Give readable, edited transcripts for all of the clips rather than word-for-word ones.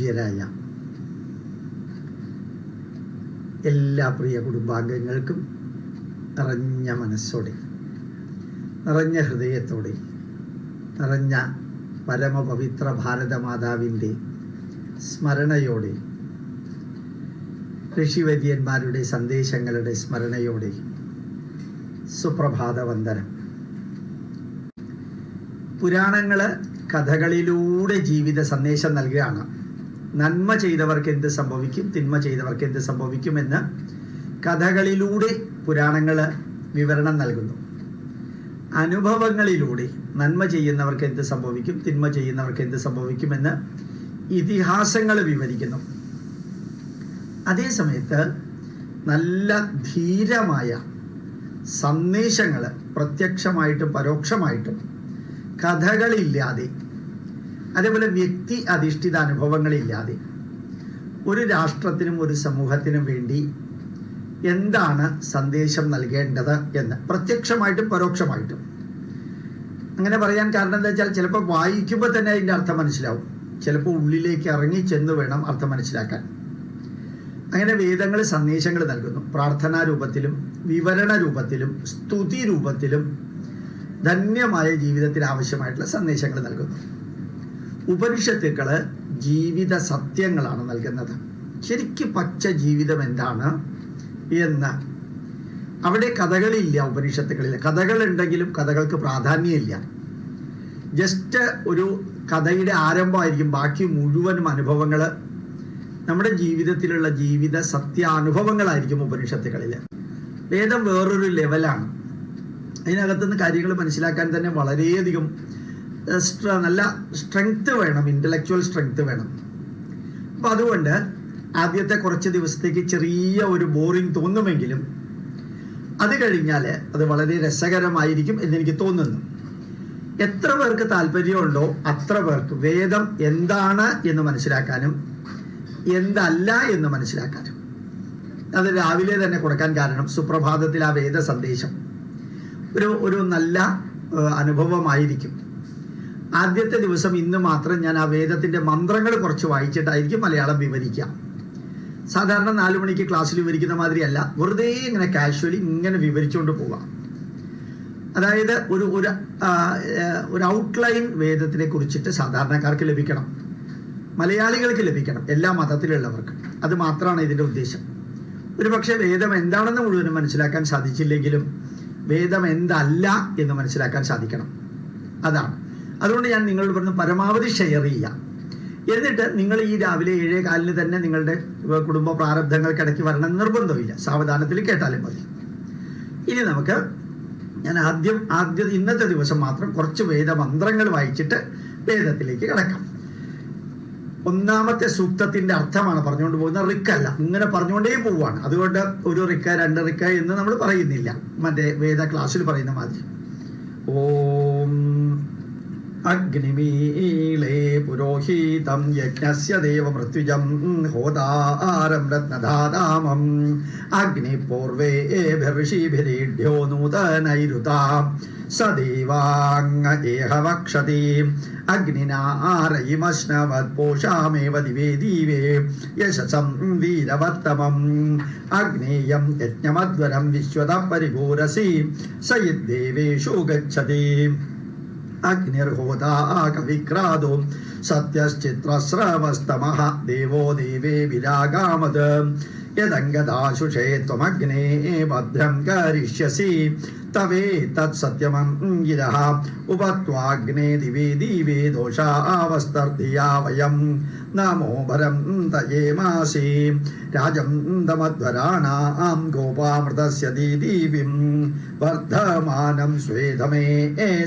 പൂജ്യരായ എല്ലാ പ്രിയ കുടുംബാംഗങ്ങൾക്കും നിറഞ്ഞ മനസ്സോടെ, നിറഞ്ഞ ഹൃദയത്തോടെ, നിറഞ്ഞ പരമപവിത്ര ഭാരതമാതാവിൻ്റെ സ്മരണയോടെ, ഋഷിവര്യന്മാരുടെ സന്ദേശങ്ങളുടെ സ്മരണയോടെ സുപ്രഭാത വന്ദനം. പുരാണങ്ങൾ കഥകളിലൂടെ ജീവിത സന്ദേശം നൽകുകയാണ്. നന്മ ചെയ്തവർക്ക് എന്ത് സംഭവിക്കും, തിന്മ ചെയ്തവർക്ക് എന്ത് സംഭവിക്കുമെന്ന് കഥകളിലൂടെ പുരാണങ്ങൾ വിവരണം നൽകുന്നു. അനുഭവങ്ങളിലൂടെ നന്മ ചെയ്യുന്നവർക്ക് എന്ത് സംഭവിക്കും, തിന്മ ചെയ്യുന്നവർക്ക് എന്ത് സംഭവിക്കുമെന്ന് ഇതിഹാസങ്ങൾ വിവരിക്കുന്നു. അതേസമയത്ത് നല്ല ധീരമായ സന്ദേശങ്ങൾ പ്രത്യക്ഷമായിട്ടും പരോക്ഷമായിട്ടും കഥകളില്ലാതെ, അതേപോലെ വ്യക്തി അധിഷ്ഠിത അനുഭവങ്ങളില്ലാതെ ഒരു രാഷ്ട്രത്തിനും ഒരു സമൂഹത്തിനും വേണ്ടി എന്താണ് സന്ദേശം നൽകേണ്ടത് എന്ന് പ്രത്യക്ഷമായിട്ടും പരോക്ഷമായിട്ടും. അങ്ങനെ പറയാൻ കാരണം എന്താ വെച്ചാൽ, ചിലപ്പോൾ വായിക്കുമ്പോൾ തന്നെ അതിൻ്റെ അർത്ഥം മനസ്സിലാവും, ചിലപ്പോൾ ഉള്ളിലേക്ക് ഇറങ്ങി ചെന്ന് വേണം അർത്ഥം മനസ്സിലാക്കാൻ. അങ്ങനെ വേദങ്ങൾ സന്ദേശങ്ങൾ നൽകുന്നു. പ്രാർത്ഥനാ രൂപത്തിലും വിവരണ രൂപത്തിലും സ്തുതി രൂപത്തിലും ധന്യമായ ജീവിതത്തിന് ആവശ്യമായിട്ടുള്ള സന്ദേശങ്ങൾ നൽകുന്നു. ഉപനിഷത്തുക്കൾ ജീവിത സത്യങ്ങളാണ് നൽകുന്നത്. ശരിക്കും പച്ച ജീവിതം എന്താണ് എന്ന്. അവിടെ കഥകളില്ല, ഉപനിഷത്തുക്കളിൽ കഥകളുണ്ടെങ്കിലും കഥകൾക്ക് പ്രാധാന്യമില്ല. ജസ്റ്റ് ഒരു കഥയുടെ ആരംഭമായിരിക്കും, ബാക്കി മുഴുവനും അനുഭവങ്ങൾ, നമ്മുടെ ജീവിതത്തിലുള്ള ജീവിത സത്യാനുഭവങ്ങളായിരിക്കും ഉപനിഷത്തുക്കളിൽ. വേദം വേറൊരു ലെവലാണ്. അതിനകത്തുനിന്ന് കാര്യങ്ങൾ മനസ്സിലാക്കാൻ തന്നെ വളരെയധികം നല്ല സ്ട്രെങ്ത് വേണം, ഇൻ്റലക്ച്വൽ സ്ട്രെങ്ത് വേണം. അപ്പം അതുകൊണ്ട് ആദ്യത്തെ കുറച്ച് ദിവസത്തേക്ക് ചെറിയ ഒരു ബോറിംഗ് തോന്നുമെങ്കിലും അത് കഴിഞ്ഞാൽ അത് വളരെ രസകരമായിരിക്കും എന്നെനിക്ക് തോന്നുന്നു. എത്ര പേർക്ക് താല്പര്യമുണ്ടോ അത്ര പേർക്ക് വേദം എന്താണ് എന്ന് മനസ്സിലാക്കാനും എന്തല്ല എന്ന് മനസ്സിലാക്കാനും അത് രാവിലെ തന്നെ കൊടുക്കാൻ കാരണം, സുപ്രഭാതത്തിൽ ആ വേദ സന്ദേശം ഒരു നല്ല അനുഭവമായിരിക്കും. ആദ്യത്തെ ദിവസം ഇന്ന് മാത്രം ഞാൻ ആ വേദത്തിൻ്റെ മന്ത്രങ്ങൾ കുറച്ച് വായിച്ചിട്ടായിരിക്കും മലയാളം വിവരിക്കാം. സാധാരണ 4 മണിക്ക് ക്ലാസ്സിൽ വിവരിക്കുന്ന മാതിരിയല്ല, വെറുതെ ഇങ്ങനെ കാഷ്വലി ഇങ്ങനെ വിവരിച്ചുകൊണ്ട് പോവാം. അതായത് ഒരു ഔട്ട്ലൈൻ വേദത്തിനെ കുറിച്ചിട്ട് സാധാരണക്കാർക്ക് ലഭിക്കണം, മലയാളികൾക്ക് ലഭിക്കണം, എല്ലാ മതത്തിലുള്ളവർക്ക്. അത് മാത്രമാണ് ഇതിൻ്റെ ഉദ്ദേശം. ഒരു പക്ഷേ വേദം എന്താണെന്ന് മുഴുവനും മനസ്സിലാക്കാൻ സാധിച്ചില്ലെങ്കിലും വേദം എന്തല്ല എന്ന് മനസ്സിലാക്കാൻ സാധിക്കണം. അതാണ്. അതുകൊണ്ട് ഞാൻ നിങ്ങളോട് പറഞ്ഞു പരമാവധി ഷെയർ ചെയ്യുക. എന്നിട്ട് നിങ്ങൾ ഈ രാവിലെ 7:15 തന്നെ നിങ്ങളുടെ കുടുംബ പ്രാരബ്ധങ്ങൾക്കിടയ്ക്ക് വരണം നിർബന്ധമില്ല, സാവധാനത്തിൽ കേട്ടാലും മതി. ഇനി നമുക്ക് ഞാൻ ആദ്യം ഇന്നത്തെ ദിവസം മാത്രം കുറച്ച് വേദമന്ത്രങ്ങൾ വായിച്ചിട്ട് വേദത്തിലേക്ക് കിടക്കാം. ഒന്നാമത്തെ സൂക്തത്തിന്റെ അർത്ഥമാണ് പറഞ്ഞുകൊണ്ട് പോകുന്നത്, റിക്കല്ല, ഇങ്ങനെ പറഞ്ഞുകൊണ്ടേ പോവുകയാണ്. അതുകൊണ്ട് ഒരു റിക്ക 2 റിക്ക എന്ന് നമ്മൾ പറയുന്നില്ല, മറ്റേ വേദ ക്ലാസ്സിൽ പറയുന്ന മാതിരി. ഓം അഗ്നിമീളേ പുരോഹിതം യജ്ഞസ്യ ദേവമൃത്യുജം ഹോതാരം രത്നധാതാമം അഗ്നിപൂർവേഭിർഷിഭിരീഢ്യോ നൂതനൈരുതാം സദേവാംഗ ഏഹവക്ഷതി അഗ്നിനാരയിമശ്നവത്പോഷാമേവ ദിവേ ദിവേ യശസം വീരവത്തമം അഗ്നേയം യജ്ഞമധ്വരം വിശ്വത പരിഭൂരസി സയിദ്ദേവേഷു ഗച്ഛതി അഗ്നിർഹോതാകവിക്രാദോ സത്യശ്ചിത്രസ്രവസ്തമഃ ദേവോ ദേവേ വിരാഗാമത് യദംഗദാശുഷേ ത്വമഗ്നേ ഭദ്രം കരിഷ്യസി തവേ തത്സത്യമം ഗിരഃ ഉപത്വാഗ്നേ ദിവേ ദിവേ ദോഷാവസ്തർധിയാ വയം നമോ ഭരം തയേമാസി രാജം തമധ്വരാണാം ഗോപാമൃതസ്യ ദീദീവിം വർദ്ധമാനം സ്വേദമേ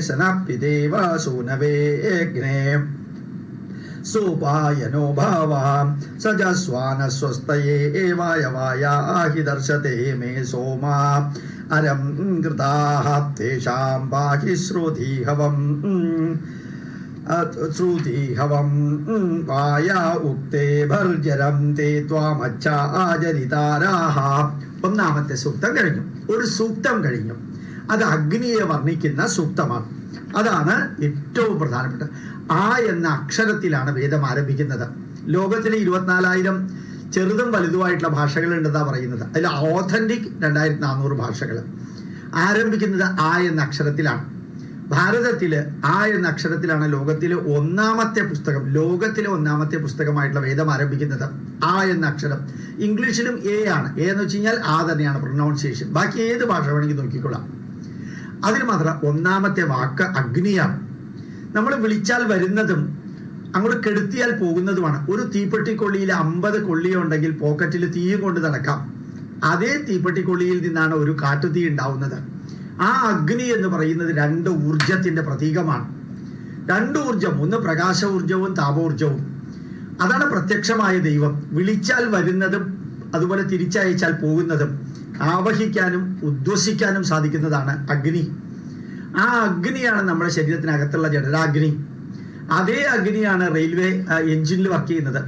സനപ്പിദേവ സൂനവേഗ്നേ സോപായനോ ഭാവാം സജസ്വാനസ്വസ്തയേ വായവായാഹി ദർശത്തെ മേ സോമാ അരം കൃതാഃ തേഷാം പാഹി ശ്രുതിഹവം പായ ഉക്തേ ഭർജരം തേ ത്വാമച്ഛാചരിതാരാഃ. ഒന്നാമത്തെ സൂക്തം കഴിഞ്ഞു. ഒരു സൂക്തം കഴിഞ്ഞു. അത് അഗ്നിയെ വർണ്ണിക്കുന്ന സൂക്തമാണ്. അതാണ് ഏറ്റവും പ്രധാനപ്പെട്ട. ആ എന്ന അക്ഷരത്തിലാണ് വേദം ആരംഭിക്കുന്നത്. ലോകത്തിലെ 24,000 ചെറുതും വലുതുമായിട്ടുള്ള ഭാഷകളുണ്ടെന്നാണ് പറയുന്നത്. അതിൽ ഓഥന്റിക് 2400 ഭാഷകൾ. ആരംഭിക്കുന്നത് ആ എന്ന അക്ഷരത്തിലാണ്. ഭാരതത്തിൽ ആ എന്ന അക്ഷരത്തിലാണ് ലോകത്തിലെ ഒന്നാമത്തെ പുസ്തകമായിട്ടുള്ള വേദം ആരംഭിക്കുന്നത്. ആ എന്ന അക്ഷരം. ഇംഗ്ലീഷിലും എ ആണ്. എ എന്ന് വെച്ച് കഴിഞ്ഞാൽ ആ തന്നെയാണ് പ്രൊനൗൺസിയേഷൻ. ബാക്കി ഏത് ഭാഷ വേണമെങ്കിൽ നോക്കിക്കൊള്ളാം. അതിന് മാത്രം ഒന്നാമത്തെ വാക്ക് അഗ്നിയാണ്. നമ്മൾ വിളിച്ചാൽ വരുന്നതും അങ്ങോട്ട് കെടുത്തിയാൽ പോകുന്നതുമാണ്. ഒരു തീപ്പെട്ടിക്കൊള്ളിയിൽ 50 കൊള്ളിയുണ്ടെങ്കിൽ പോക്കറ്റിൽ തീയും കൊണ്ട് നടക്കാം. അതേ തീപ്പെട്ടിക്കൊള്ളിയിൽ നിന്നാണ് ഒരു കാട്ടുതീ ഉണ്ടാവുന്നത്. ആ അഗ്നി എന്ന് പറയുന്നത് 2 ഊർജത്തിന്റെ പ്രതീകമാണ്. 2 ഊർജം, ഒന്ന് പ്രകാശ ഊർജവും താപോർജവും. അതാണ് പ്രത്യക്ഷമായ ദൈവം. വിളിച്ചാൽ വരുന്നതും അതുപോലെ തിരിച്ചയച്ചാൽ പോകുന്നതും ആവഹിക്കാനും ഉദ്വസിക്കാനും സാധിക്കുന്നതാണ് അഗ്നി. ആ അഗ്നിയാണ് നമ്മുടെ ശരീരത്തിനകത്തുള്ള ജഠരാഗ്നി. അതേ അഗ്നിയാണ് റെയിൽവേ എഞ്ചിനിൽ വർക്ക് ചെയ്യുന്നത്.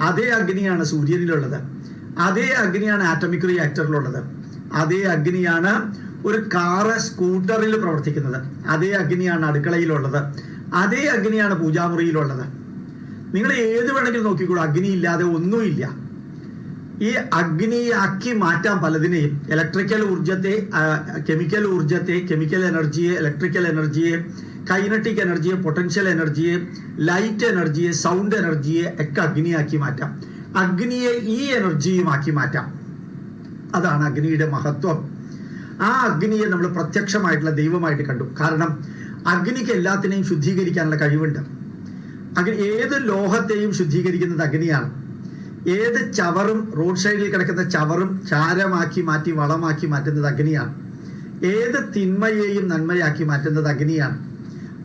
അതേ അഗ്നിയാണ് സൂര്യനിലുള്ളത്. അതേ അഗ്നിയാണ് ആറ്റമിക് റിയാക്ടറിലുള്ളത്. അതേ അഗ്നിയാണ് ഒരു കാറ് സ്കൂട്ടറിൽ പ്രവർത്തിക്കുന്നത്. അതേ അഗ്നിയാണ് അടുക്കളയിലുള്ളത്. അതേ അഗ്നിയാണ് പൂജാമുറിയിലുള്ളത്. നിങ്ങൾ ഏത് വേണമെങ്കിലും നോക്കിക്കോളൂ, അഗ്നി ഇല്ലാതെ ഒന്നുമില്ല. ഈ അഗ്നിയാക്കി മാറ്റാൻ പലതിനെയും, ഇലക്ട്രിക്കൽ ഊർജത്തെ, കെമിക്കൽ ഊർജത്തെ, കെമിക്കൽ എനർജിയെ, ഇലക്ട്രിക്കൽ എനർജിയെ, കൈനറ്റിക് എനർജിയെ, പൊട്ടൻഷ്യൽ എനർജിയെ, ലൈറ്റ് എനർജിയെ, സൗണ്ട് എനർജിയെ ഒക്കെ അഗ്നിയാക്കി മാറ്റാം. അഗ്നിയെ ഈ എനർജിയുമാക്കി മാറ്റാം. അതാണ് അഗ്നിയുടെ മഹത്വം. ആ അഗ്നിയെ നമ്മൾ പ്രത്യക്ഷമായിട്ടുള്ള ദൈവമായിട്ട് കണ്ടു. കാരണം അഗ്നിക്ക് എല്ലാത്തിനെയും ശുദ്ധീകരിക്കാനുള്ള കഴിവുണ്ട്. ഏത് ലോഹത്തെയും ശുദ്ധീകരിക്കുന്നത് അഗ്നിയാണ്. ഏത് ചവറും, റോഡ് സൈഡിൽ കിടക്കുന്ന ചവറും ചാരമാക്കി മാറ്റി വളമാക്കി മാറ്റുന്നത് അഗ്നിയാണ്. ഏത് തിന്മയെയും നന്മയാക്കി മാറ്റുന്നത് അഗ്നിയാണ്.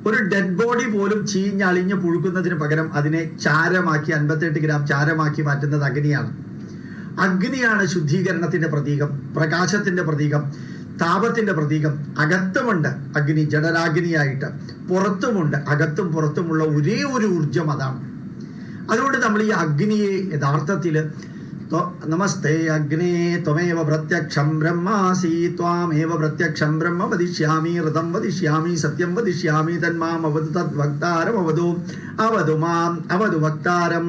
ഒരു ഡെഡ് ബോഡി പോലും ചീഞ്ഞളിഞ്ഞ് പുഴുക്കുന്നതിന് പകരം അതിനെ ചാരമാക്കി 58 ഗ്രാം ചാരമാക്കി മാറ്റുന്നത് അഗ്നിയാണ്. അഗ്നിയാണ് ശുദ്ധീകരണത്തിന്റെ പ്രതീകം, പ്രകാശത്തിന്റെ പ്രതീകം, താപത്തിന്റെ പ്രതീകം. അകത്തുമുണ്ട് അഗ്നി ജഠരാഗ്നിയായിട്ട്, പുറത്തുമുണ്ട്. അകത്തും പുറത്തുമുള്ള ഒരേ ഒരു ഊർജം അതാണ്. അതുകൊണ്ട് നമ്മൾ ഈ അഗ്നിയെ യഥാർത്ഥത്തിൽ നമസ്തേ അഗ്നേ ത്വമേവ പ്രത്യക്ഷം ബ്രഹ്മാസി ത്വാമേവ പ്രത്യക്ഷം ബ്രഹ്മ വദിഷ്യാമി ഋതം വദിഷ്യാമി സത്യം വദിഷ്യാമി തന്മാം അവതു തദ് വക്താരം അവതു മാം അവതു വക്താരം.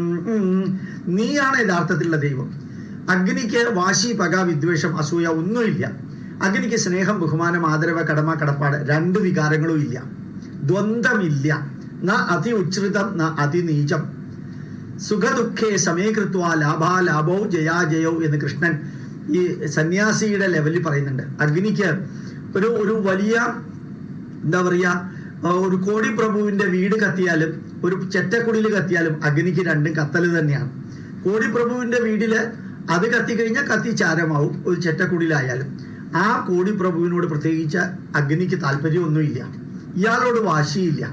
നീയാണ് യഥാർത്ഥത്തിലുള്ള ദൈവം. അഗ്നിക്ക് വാശി, പക, വിദ്വേഷം, അസൂയ ഒന്നുമില്ല. അഗ്നിക്ക് സ്നേഹം, ബഹുമാനം, ആദരവ്, കടമ, കടപ്പാട് 2 വികാരങ്ങളും ഇല്ല. ദ്വന്ദ്മില്ല. ന അതി ഉച്ഛ്രിതം ന അതിനീചം. സുഖദുഃഖേ സമീകൃത്വ ലാഭാലാഭോ ജയാജയോ എന്ന് കൃഷ്ണൻ ഈ സന്യാസിയുടെ ലെവലിൽ പറയുന്നുണ്ട്. അഗ്നിക്ക് ഒരു വലിയ എന്താ പറയുക, ഒരു കോടിപ്രഭുവിന്റെ വീട് കത്തിയാലും ഒരു ചെറ്റക്കുടിൽ കത്തിയാലും അഗ്നിക്ക് 2 കത്തൽ തന്നെയാണ്. കോടിപ്രഭുവിന്റെ വീട്ടില് അത് കത്തിക്കഴിഞ്ഞാൽ കത്തി ചാരമാവും. ഒരു ചെറ്റക്കുടിലായാലും ആ കോടിപ്രഭുവിനോട് പ്രത്യേകിച്ച് അഗ്നിക്ക് താല്പര്യമൊന്നുമില്ല. ഇയാളോട് വാശിയില്ല.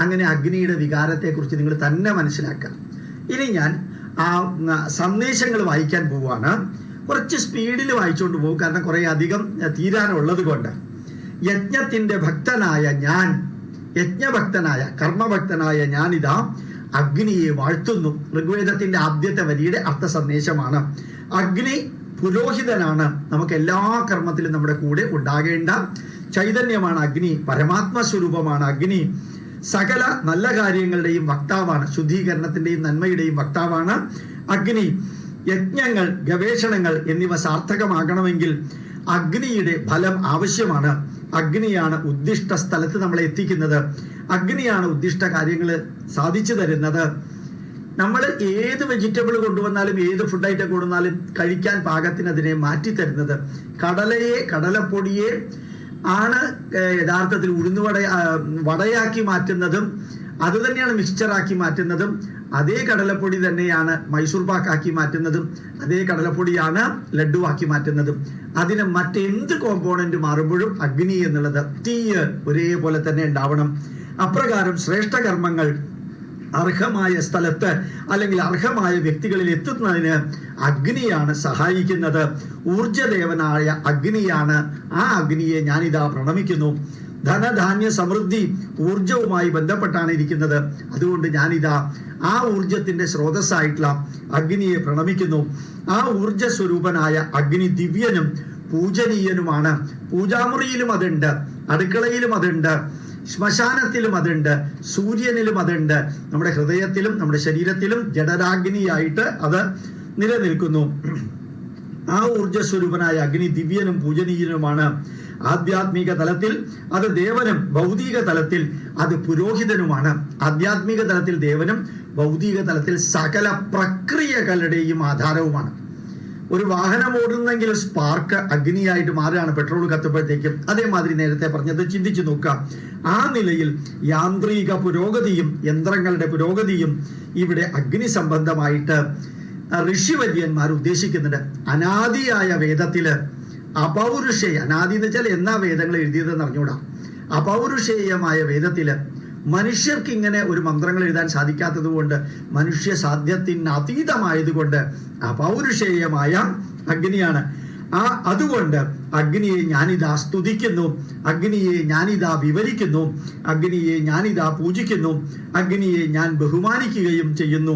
അങ്ങനെ അഗ്നിയുടെ വികാരത്തെക്കുറിച്ച് നിങ്ങൾ തന്നെ മനസ്സിലാക്കാം. ഇനി ഞാൻ ആ സന്ദേശങ്ങൾ വായിക്കാൻ പോവുകയാണ്. കുറച്ച് സ്പീഡിൽ വായിച്ചുകൊണ്ട് പോകും, കാരണം കുറേ അധികം തീരാനുള്ളത് കൊണ്ട്. യജ്ഞത്തിന്റെ ഭക്തനായ ഞാൻ, യജ്ഞഭക്തനായ കർമ്മഭക്തനായ ഞാനിതാ അഗ്നിയെ വാഴ്ത്തുന്നു. ഋഗ്വേദത്തിന്റെ ആദ്യത്തെ വരിയുടെ അർത്ഥ സന്ദേശമാണ്. അഗ്നി പുരോഹിതനാണ്. നമുക്ക് എല്ലാ കർമ്മത്തിലും നമ്മുടെ കൂടെ ഉണ്ടാകേണ്ട ചൈതന്യമാണ് അഗ്നി. പരമാത്മസ്വരൂപമാണ് അഗ്നി. സകല നല്ല കാര്യങ്ങളുടെയും വക്താവാണ്. ശുദ്ധീകരണത്തിന്റെയും നന്മയുടെയും വക്താവാണ് അഗ്നി. യജ്ഞങ്ങൾ, ഗവേഷണങ്ങൾ എന്നിവ സാർത്ഥകമാകണമെങ്കിൽ അഗ്നിയുടെ ഫലം ആവശ്യമാണ്. അഗ്നിയാണ് ഉദ്ദിഷ്ട സ്ഥലത്ത് നമ്മളെ എത്തിക്കുന്നത്. അഗ്നിയാണ് ഉദ്ദിഷ്ട കാര്യങ്ങൾ സാധിച്ചു തരുന്നത്. നമ്മൾ ഏത് വെജിറ്റബിൾ കൊണ്ടുവന്നാലും ഏത് ഫുഡ് ഐറ്റം കൊണ്ടുവന്നാലും കഴിക്കാൻ പാകത്തിന് അതിനെ മാറ്റിത്തരുന്നത് കടലയെ, കടലപ്പൊടിയെ ആണ് യഥാർത്ഥത്തിൽ വടയാക്കി മാറ്റുന്നതും അത് തന്നെയാണ് മിക്സ്ചറാക്കി മാറ്റുന്നതും. അതേ കടലപ്പൊടി തന്നെയാണ് മൈസൂർ പാക്കാക്കി മാറ്റുന്നതും. അതേ കടലപ്പൊടിയാണ് ലഡുവാക്കി മാറ്റുന്നതും. അതിന് മറ്റെന്ത് കോമ്പോണന്റ് മാറുമ്പോഴും അഗ്നി എന്നുള്ളത്, തീയ് ഒരേപോലെ തന്നെ ഉണ്ടാവണം. അപ്രകാരം ശ്രേഷ്ഠ കർമ്മങ്ങൾ അർഹമായ സ്ഥലത്ത് അല്ലെങ്കിൽ അർഹമായ വ്യക്തികളിൽ എത്തുന്നതിന് അഗ്നിയാണ് സഹായിക്കുന്നത്. ഊർജദേവനായ അഗ്നിയാണ്. ആ അഗ്നിയെ ഞാനിതാ പ്രണമിക്കുന്നു. ധനധാന്യ സമൃദ്ധി ഊർജവുമായി ബന്ധപ്പെട്ടാണ് ഇരിക്കുന്നത്. അതുകൊണ്ട് ഞാനിതാ ആ ഊർജത്തിന്റെ സ്രോതസ്സായിട്ടുള്ള അഗ്നിയെ പ്രണമിക്കുന്നു. ആ ഊർജ സ്വരൂപനായ അഗ്നി ദിവ്യനും പൂജനീയനുമാണ്. പൂജാമുറിയിലും അതുണ്ട്, അടുക്കളയിലും അതുണ്ട്, ശ്മശാനത്തിലും അതുണ്ട്, സൂര്യനിലും അതുണ്ട്, നമ്മുടെ ഹൃദയത്തിലും നമ്മുടെ ശരീരത്തിലും ജഡരാഗ്നിയായിട്ട് അത് നിലനിൽക്കുന്നു. ആ ഊർജ്ജസ്വരൂപനായ അഗ്നി ദിവ്യനും പൂജനീയനുമാണ്. ആധ്യാത്മിക തലത്തിൽ അത് ദേവനും, ഭൗതിക തലത്തിൽ അത് പുരോഹിതനുമാണ്. ആധ്യാത്മിക തലത്തിൽ ദേവനും, ഭൗതിക തലത്തിൽ സകല പ്രക്രിയകളുടെയും ആധാരവുമാണ്. ഒരു വാഹനം ഓടുന്നെങ്കിൽ സ്പാർക്ക് അഗ്നിയായിട്ട് മാറുകയാണ് പെട്രോൾ കത്തുമ്പോഴത്തേക്കും. അതേമാതിരി നേരത്തെ പറഞ്ഞത് ചിന്തിച്ചു നോക്കുക. ആ നിലയിൽ യാന്ത്രിക പുരോഗതിയും യന്ത്രങ്ങളുടെ പുരോഗതിയും ഇവിടെ അഗ്നി സംബന്ധമായിട്ട് ഋഷിവര്യന്മാർ ഉദ്ദേശിക്കുന്നുണ്ട്. അനാദിയായ വേദത്തില് അപൗരുഷേയ, അനാദി എന്ന് വെച്ചാൽ എന്നാ വേദങ്ങൾ എഴുതിയതെന്ന് അറിഞ്ഞൂടാ, അപൗരുഷേയമായ വേദത്തില് മനുഷ്യർക്ക് ഇങ്ങനെ ഒരു മന്ത്രങ്ങൾ എഴുതാൻ സാധിക്കാത്തത് കൊണ്ട്, മനുഷ്യ സാധ്യത്തിന് അതീതമായതുകൊണ്ട് അപൗരുഷേയമായ അഗ്നിയാണ്. അതുകൊണ്ട് അഗ്നിയെ ഞാനിതാ സ്തുതിക്കുന്നു, അഗ്നിയെ ഞാനിതാ വിവരിക്കുന്നു, അഗ്നിയെ ഞാനിതാ പൂജിക്കുന്നു, അഗ്നിയെ ഞാൻ ബഹുമാനിക്കുകയും ചെയ്യുന്നു.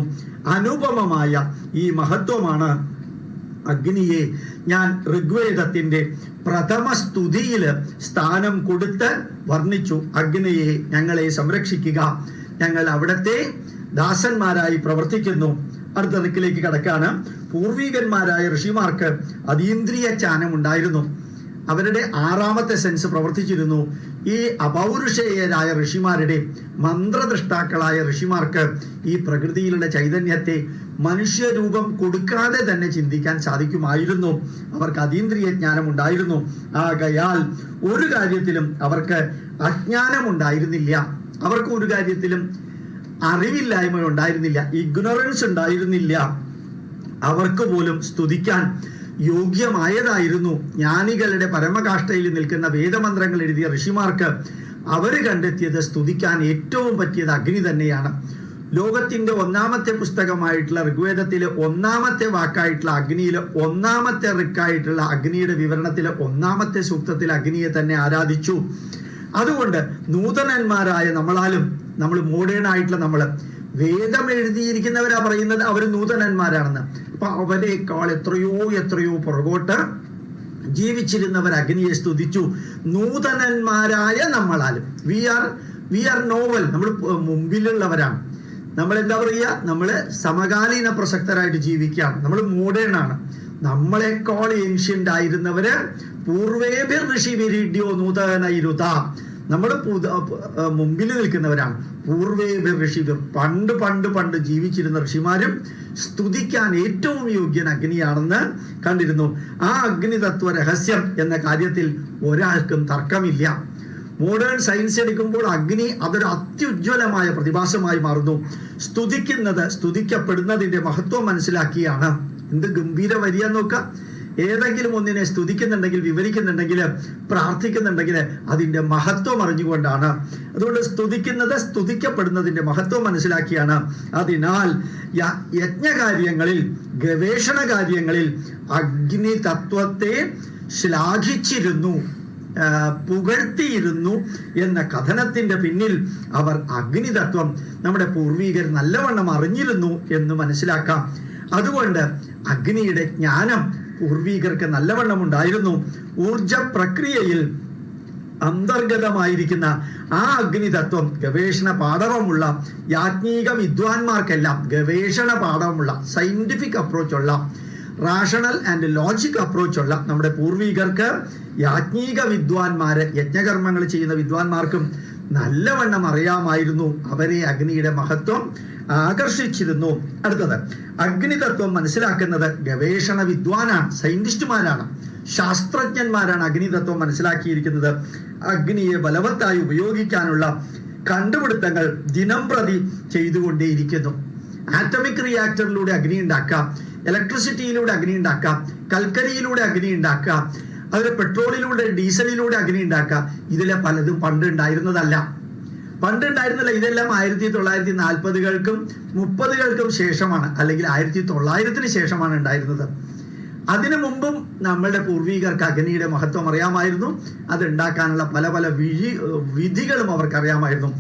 അനുപമമായ ഈ മഹത്വമാണ് അഗ്നിയെ ഞാൻ ഋഗ്വേദത്തിന്റെ പ്രഥമ സ്തുതിയില് സ്ഥാനം കൊടുത്ത് വർണ്ണിച്ചു. അഗ്നിയെ ഞങ്ങളെ സംരക്ഷിക്കുക, ഞങ്ങൾ അവിടത്തെ ദാസന്മാരായി പ്രവർത്തിക്കുന്നു. അടുത്ത ദിക്കിലേക്ക് കടക്കാണ്. പൂർവികന്മാരായ ഋഷിമാർക്ക് അതീന്ദ്രിയ ജ്ഞാനം ഉണ്ടായിരുന്നു. അവരുടെ ആറാമത്തെ സെൻസ് പ്രവർത്തിച്ചിരുന്നു. ഈ അപൗരുഷേയരായ ഋഷിമാരുടെ, മന്ത്രദൃഷ്ടാക്കളായ ഋഷിമാർക്ക് ഈ പ്രകൃതിയിലുള്ള ചൈതന്യത്തെ മനുഷ്യരൂപം കൊടുക്കാതെ തന്നെ ചിന്തിക്കാൻ സാധിക്കുമായിരുന്നു. അവർക്ക് അതീന്ദ്രിയ ജ്ഞാനം ഉണ്ടായിരുന്നു. ആകയാൽ ഒരു കാര്യത്തിലും അവർക്ക് അജ്ഞാനം ഉണ്ടായിരുന്നില്ല. അവർക്ക് ഒരു കാര്യത്തിലും അറിവില്ലായ്മ ഉണ്ടായിരുന്നില്ല, ഇഗ്നോറൻസ് ഉണ്ടായിരുന്നില്ല. അവർക്ക് പോലും സ്തുതിക്കാൻ യോഗ്യമായതായിരുന്നു. ജ്ഞാനികളുടെ പരമകാഷ്ഠയിൽ നിൽക്കുന്ന വേദമന്ത്രങ്ങൾ എഴുതിയ ഋഷിമാർക്ക് അവര് കണ്ടെത്തിയത് സ്തുതിക്കാൻ ഏറ്റവും പറ്റിയത് അഗ്നി തന്നെയാണ്. ലോകത്തിന്റെ ഒന്നാമത്തെ പുസ്തകമായിട്ടുള്ള ഋഗ്വേദത്തിലെ ഒന്നാമത്തെ വാക്കായിട്ടുള്ള അഗ്നിയിലെ ഒന്നാമത്തെ ഋക്കായിട്ടുള്ള അഗ്നിയുടെ വിവരണത്തിലെ ഒന്നാമത്തെ സൂക്തത്തിൽ അഗ്നിയെ തന്നെ ആരാധിച്ചു. അതുകൊണ്ട് നൂതനന്മാരായ നമ്മളാലും, നമ്മൾ മോഡേൺ ആയിട്ടുള്ള നമ്മള് വേദം എഴുതിയിരിക്കുന്നവരാ പറയുന്നത് അവർ നൂതനന്മാരാണെന്ന്. അപ്പൊ അവരെക്കാൾ എത്രയോ പുറകോട്ട് ജീവിച്ചിരുന്നവർ അഗ്നിയെ സ്തുതിച്ചു. നൂതനന്മാരായ നമ്മളാലും വി ആർ നോവൽ, നമ്മൾ മുമ്പിലുള്ളവരാണ്. നമ്മൾ എന്താ പറയുക, നമ്മള് സമകാലീന പ്രസക്തരായിട്ട് ജീവിക്കുകയാണ്. നമ്മൾ മോഡേൺ ആണ്. നമ്മളെക്കാൾ ഏൻഷ്യന്റ് ആയിരുന്നവര് പൂർവേഭിർ ഋഷി വിരിഡ്യോ നൂതനൈരുത, നമ്മൾ മുമ്പിൽ നിൽക്കുന്നവരാണ്. പൂർവേഭിർ ഋഷിഭിർ, പണ്ട് ജീവിച്ചിരുന്ന ഋഷിമാരും സ്തുതിക്കാൻ ഏറ്റവും യോഗ്യൻ അഗ്നിയാണെന്ന് കണ്ടിരുന്നു. ആ അഗ്നി തത്വ രഹസ്യം എന്ന കാര്യത്തിൽ ഒരാൾക്കും തർക്കമില്ല. മോഡേൺ സയൻസ് എടുക്കുമ്പോൾ അഗ്നി അതൊരു അത്യുജ്വലമായ പ്രതിഭാസമായി മാറുന്നു. സ്തുതിക്കപ്പെടുന്നതിന്റെ മഹത്വം മനസ്സിലാക്കിയാണ്. എന്ത് ഗംഭീര വരിയ നോക്കാം. ഏതെങ്കിലും ഒന്നിനെ സ്തുതിക്കുന്നുണ്ടെങ്കിൽ, വിവരിക്കുന്നുണ്ടെങ്കിൽ, പ്രാർത്ഥിക്കുന്നുണ്ടെങ്കിൽ അതിന്റെ മഹത്വം അറിഞ്ഞുകൊണ്ടാണ്. അതുകൊണ്ട് സ്തുതിക്കപ്പെടുന്നതിന്റെ മഹത്വം മനസ്സിലാക്കിയാണ്. അതിനാൽ യജ്ഞകാര്യങ്ങളിൽ, ഗവേഷണ കാര്യങ്ങളിൽ അഗ്നി തത്വത്തെ ശ്ലാഘിച്ചിരുന്നു, പുകഴ്ത്തിയിരുന്നു എന്ന കഥനത്തിന്റെ പിന്നിൽ അവർ അഗ്നിതത്വം നമ്മുടെ പൂർവികർ നല്ലവണ്ണം അറിഞ്ഞിരുന്നു എന്ന് മനസ്സിലാക്കാം. അതുകൊണ്ട് അഗ്നിയുടെ ജ്ഞാനം പൂർവികർക്ക് നല്ലവണ്ണം ഉണ്ടായിരുന്നു. ഊർജ പ്രക്രിയയിൽ അന്തർഗതമായിരിക്കുന്ന ആ അഗ്നിതത്വം ഗവേഷണ പാഠവമുള്ള യാജ്ഞിക വിദ്വാൻമാർക്കെല്ലാം, ഗവേഷണ പാഠവമുള്ള സയന്റിഫിക് അപ്രോച്ചുള്ള, റാഷണൽ ആൻഡ് ലോജിക് അപ്രോച്ചുള്ള നമ്മുടെ പൂർവികർക്ക്, യാജ്ഞിക വിദ്വാൻമാര്, യജ്ഞകർമ്മങ്ങൾ ചെയ്യുന്ന വിദ്വാൻമാർക്കും നല്ലവണ്ണം അറിയാമായിരുന്നു. അവരെ അഗ്നിയുടെ മഹത്വം ആകർഷിച്ചിരുന്നു. അടുത്തത്, അഗ്നിതത്വം മനസ്സിലാക്കുന്നത് ഗവേഷണ വിദ്വാനാണ്, സയന്റിസ്റ്റുമാരാണ്, ശാസ്ത്രജ്ഞന്മാരാണ് അഗ്നിതത്വം മനസ്സിലാക്കിയിരിക്കുന്നത്. അഗ്നിയെ ബലവത്തായി ഉപയോഗിക്കാനുള്ള കണ്ടുപിടുത്തങ്ങൾ ദിനം പ്രതി ചെയ്തുകൊണ്ടേയിരിക്കുന്നു. ആറ്റമിക് റിയാക്ടറിലൂടെ അഗ്നി ഉണ്ടാക്കാം, ഇലക്ട്രിസിറ്റിയിലൂടെ അഗ്നി ഉണ്ടാക്കാം, കൽക്കരിയിലൂടെ അഗ്നി ഉണ്ടാക്കാം, അതിൽ പെട്രോളിലൂടെ, ഡീസലിലൂടെ അഗ്നി ഉണ്ടാക്കാം. ഇതിലെ പലതും പണ്ടുണ്ടായിരുന്നില്ല. ഇതെല്ലാം 1940-കൾക്കും 30-കൾക്കും ശേഷമാണ്, അല്ലെങ്കിൽ 1900-ന് ശേഷമാണ് ഉണ്ടായിരുന്നത്. അതിനു മുമ്പും നമ്മളുടെ പൂർവികർക്ക് അഗ്നിയുടെ മഹത്വം അറിയാമായിരുന്നു. അത് ഉണ്ടാക്കാനുള്ള പല വിധികളും അവർക്കറിയാമായിരുന്നു.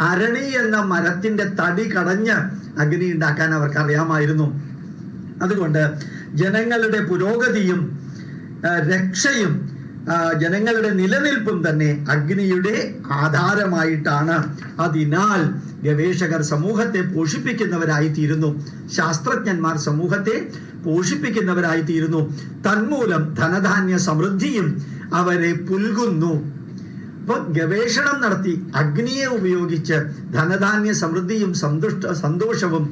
അരണി എന്ന മരത്തിന്റെ തടി കടഞ്ഞ് അഗ്നി ഉണ്ടാക്കാൻ അവർക്ക് അറിയാമായിരുന്നു. അതുകൊണ്ട് ജനങ്ങളുടെ പുരോഗതിയും രക്ഷയും ജനങ്ങളുടെ നിലനിൽപ്പും തന്നെ അഗ്നിയുടെ ആധാരമായിട്ടാണ്. അതിനാൽ ഗവേഷകർ സമൂഹത്തെ പോഷിപ്പിക്കുന്നവരായിത്തീരുന്നു, ശാസ്ത്രജ്ഞന്മാർ സമൂഹത്തെ പോഷിപ്പിക്കുന്നവരായിത്തീരുന്നു. തന്മൂലം ധനധാന്യ സമൃദ്ധിയും അവരെ പുൽകുന്നു. അപ്പൊ ഗവേഷണം നടത്തി അഗ്നിയെ ഉപയോഗിച്ച് ധനധാന്യ സമൃദ്ധിയും സന്തോഷവും